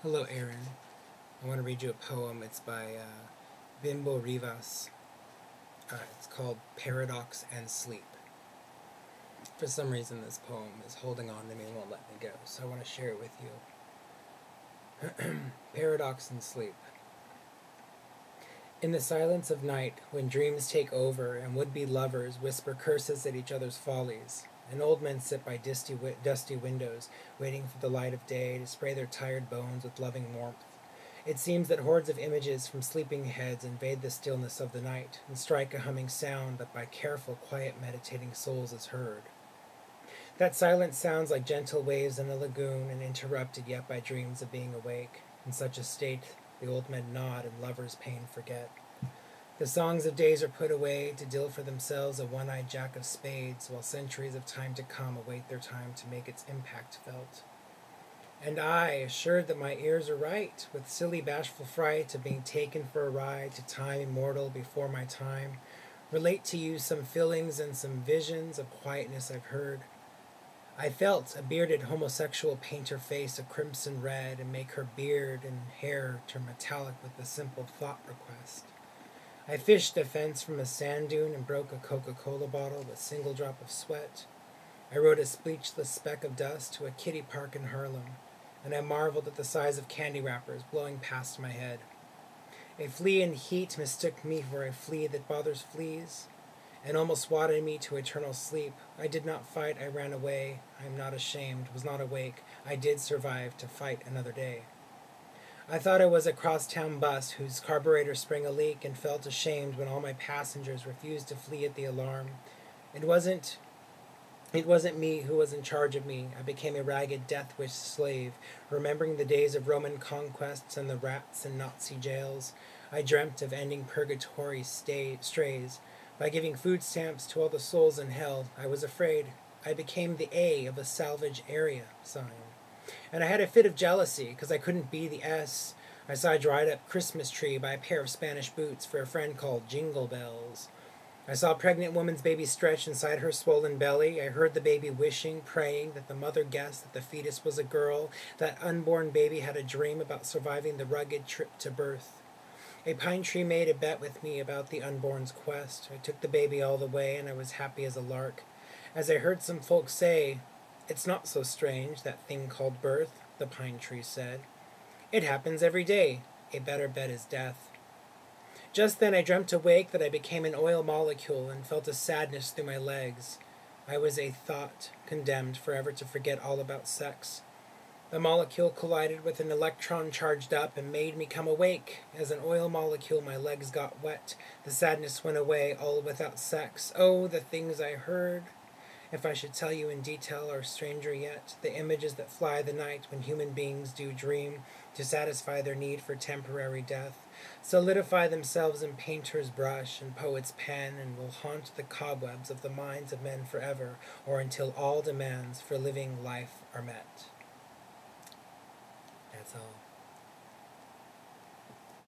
Hello, Aaron. I want to read you a poem. It's by Bimbo Rivas. It's called Paradox and Sleep. For some reason, this poem is holding on to me and won't let me go, so I want to share it with you. Paradox and Sleep. In the silence of night, when dreams take over and would-be lovers whisper curses at each other's follies, and old men sit by dusty windows, waiting for the light of day to spray their tired bones with loving warmth, it seems that hordes of images from sleeping heads invade the stillness of the night and strike a humming sound that by careful, quiet, meditating souls is heard. That silence sounds like gentle waves in a lagoon and interrupted yet by dreams of being awake. In such a state, the old men nod and lovers' pain forget. The songs of days are put away to deal for themselves a one-eyed jack of spades, while centuries of time to come await their time to make its impact felt. And I, assured that my ears are right, with silly bashful fright of being taken for a ride to time immortal before my time, relate to you some feelings and some visions of quietness I've heard. I felt a bearded homosexual paint her face a crimson red and make her beard and hair turn metallic with a simple thought request. I fished a fence from a sand dune and broke a Coca-Cola bottle with a single drop of sweat. I rode a speechless speck of dust to a kiddie park in Harlem, and I marveled at the size of candy wrappers blowing past my head. A flea in heat mistook me for a flea that bothers fleas, and almost swatted me to eternal sleep. I did not fight, I ran away. I am not ashamed, was not awake. I did survive to fight another day. I thought I was a crosstown bus whose carburetor sprang a leak and felt ashamed when all my passengers refused to flee at the alarm. It wasn't me who was in charge of me. I became a ragged death-wish slave, remembering the days of Roman conquests and the rats in Nazi jails. I dreamt of ending purgatory strays. By giving food stamps to all the souls in hell, I was afraid. I became the A of a salvage area sign. And I had a fit of jealousy, because I couldn't be the S. I saw a dried-up Christmas tree by a pair of Spanish boots for a friend called Jingle Bells. I saw a pregnant woman's baby stretch inside her swollen belly. I heard the baby wishing, praying that the mother guessed that the fetus was a girl. That unborn baby had a dream about surviving the rugged trip to birth. A pine tree made a bet with me about the unborn's quest. I took the baby all the way, and I was happy as a lark. As I heard some folks say, "It's not so strange, that thing called birth," the pine tree said. "It happens every day. A better bet is death." Just then I dreamt awake that I became an oil molecule and felt a sadness through my legs. I was a thought, condemned forever to forget all about sex. The molecule collided with an electron charged up and made me come awake. As an oil molecule, my legs got wet. The sadness went away, all without sex. Oh, the things I heard! If I should tell you in detail are stranger yet, the images that fly the night when human beings do dream to satisfy their need for temporary death, solidify themselves in painter's brush and poet's pen, and will haunt the cobwebs of the minds of men forever, or until all demands for living life are met. That's all.